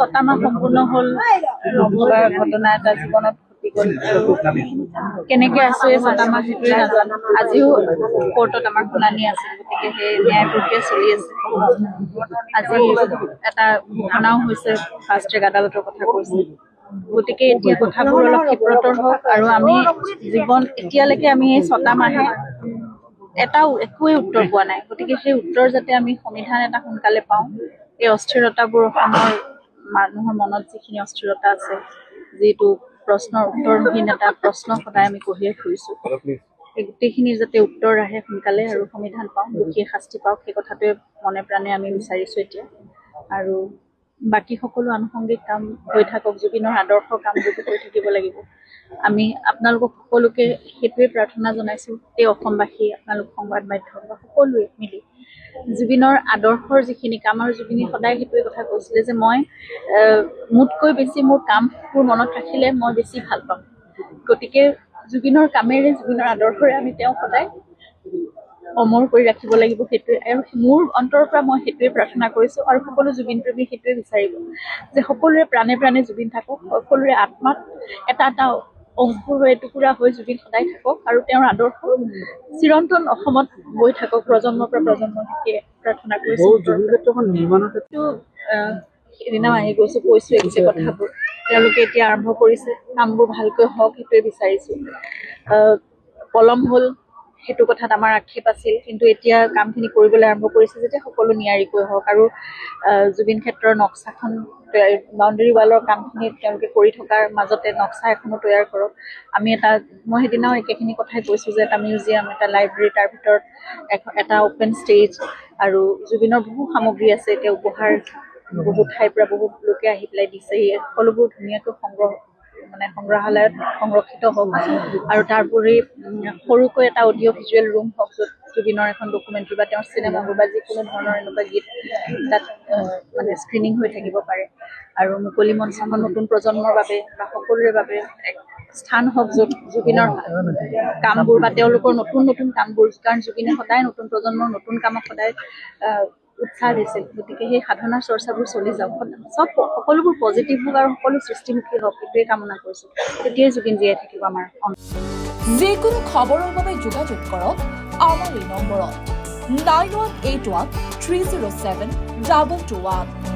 ছটামাহ সম্পূৰ্ণ হ'ল নভবা ঘটনা এটা জীৱনত ঘটি গ'ল। কেনেকে আছো এই ছটামাহ সেইটোৱে নাজানো। আজিও কোৰ্টত আমাৰ শুনানি আছে, গতিকে সেই ন্যায় প্ৰক্ৰিয়া চলি আছে। আজি এটা ঘটনাও হৈছে, ফাষ্ট ট্ৰেক আদালতৰ কথা কৈছে। গতিকে এতিয়া কথাবোৰ অলপ ক্ষিপ্ৰতৰ হওক আৰু আমি এতিয়ালৈকে আমি এই ছটামাহে একোৱে উত্তৰ পোৱা নাই। গতিকে সেই উত্তৰ যাতে আমি সংবিধান এটা সোনকালে পাওঁ। এই অস্থিৰতাবোৰ অসমৰ মানুহৰ মনত যিখিনি অস্থিৰতা আছে, যিটো প্ৰশ্নৰ উত্তৰহীন এটা প্ৰশ্ন সদায় আমি কঢ়িয়াই ফুৰিছো, এই গোটেইখিনি যাতে উত্তৰ আহে সোনকালে আৰু সংবিধান পাওঁ, দোষীয়ে শাস্তি পাওক, সেই কথাটোৱে মনে প্ৰাণে আমি বিচাৰিছো এতিয়া। আৰু বাকী সকলো আনুষংগিক কাম হৈ থাকক, জুবিনৰ আদৰ্শ কামবোৰতো হৈ থাকিব লাগিব। আমি আপোনালোকক সকলোকে সেইটোৱে প্ৰাৰ্থনা জনাইছো, এই অসমবাসী, আপোনালোক সংবাদ মাধ্যম বা সকলোৱে মিলি জুবিনৰ আদৰ্শৰ যিখিনি কাম, আৰু জুবিনে সদায় সেইটোৱে কথা কৈছিলে যে মই মোতকৈ বেছি মোৰ কামবোৰ মনত ৰাখিলে মই বেছি ভাল পাম। গতিকে জুবিনৰ কামেৰে, জুবিনৰ আদৰ্শৰে আমি তেওঁক সদায় অমৰ কৰি ৰাখিব লাগিব, সেইটোৱে। আৰু মোৰ অন্তৰৰ পৰা মই সেইটোৱে প্ৰাৰ্থনা কৰিছো, আৰু সকলো জুবিন প্ৰেমী সেইটোৱে বিচাৰিব যে সকলোৰে প্ৰাণে প্ৰাণে জুবিন থাকক, সকলোৰে আত্মাত এটা এটা অংশ হৈ এটুকুৰা হৈ জুবিন সদায় থাকক, আৰু তেওঁৰ আদৰ্শ চিৰন্তন অসমত বৈ থাকক প্ৰজন্মৰ পৰা প্ৰজন্ম, সেয়ে প্ৰাৰ্থনা কৰিছো। সেইদিনাও আহি কৈছো এই কথাবোৰ তেওঁলোকে এতিয়া আৰম্ভ কৰিছে, কামবোৰ ভালকৈ হওক সেইটোৱে বিচাৰিছো। পলম হ'ল সেইটো কথাত আমাৰ আক্ষেপ আছিল, কিন্তু এতিয়া কামখিনি কৰিবলৈ আৰম্ভ কৰিছে যেতিয়া সকলো নিয়াৰিকৈ হওক। আৰু জুবিন ক্ষেত্ৰৰ নক্সাখন, বাউণ্ডেৰী ৱালৰ কামখিনি তেওঁলোকে কৰি থকাৰ মাজতে নক্সা এখনো তৈয়াৰ কৰক। মই সেইদিনাও একেখিনি কথাই কৈছো যে এটা মিউজিয়াম, এটা লাইব্ৰেৰী, তাৰ ভিতৰত এটা অপেন ষ্টেজ, আৰু জুবিনৰ বহু সামগ্ৰী আছে, এতিয়া উপহাৰ বহুত ঠাইৰ পৰা বহুত লোকে আহি পেলাই দিছে, সকলোবোৰ ধুনীয়াকৈ সংগ্ৰহালয়ত সংৰক্ষিত হওক। আৰু তাৰোপৰি সৰুকৈ এটা অডিঅ' ভিজুৱেল ৰুম হওক, য'ত জুবিনৰ এখন ডকুমেণ্টাৰী বা তেওঁৰ চিনেমাবোৰ বা যিকোনো ধৰণৰ এনেকুৱা গীত তাত স্ক্ৰিনিং হৈ থাকিব পাৰে। আৰু মুকলি মঞ্চখন নতুন প্ৰজন্মৰ বাবে বা সকলোৰে বাবে এক স্থান হওক, য'ত জুবিনৰ কামবোৰ বা তেওঁলোকৰ নতুন নতুন কামবোৰ, কাৰণ জুবিনে সদায় নতুন প্ৰজন্মৰ নতুন কামক সদায় উৎসাহ দিছিল। গতিকে সেই সাধনাৰ চৰ্চাবোৰ চলি যাওক, সকলোবোৰ পজিটিভ হওক আৰু সকলো সৃষ্টিমুখী হওক, সেইটোৱে কামনা কৰিছো। তেতিয়াই জুবিন জীয়াই থাকিব আমাৰ। যিকোনো খবৰৰ বাবে যোগাযোগ কৰক আমাৰ এই নম্বৰত 9181 307 221।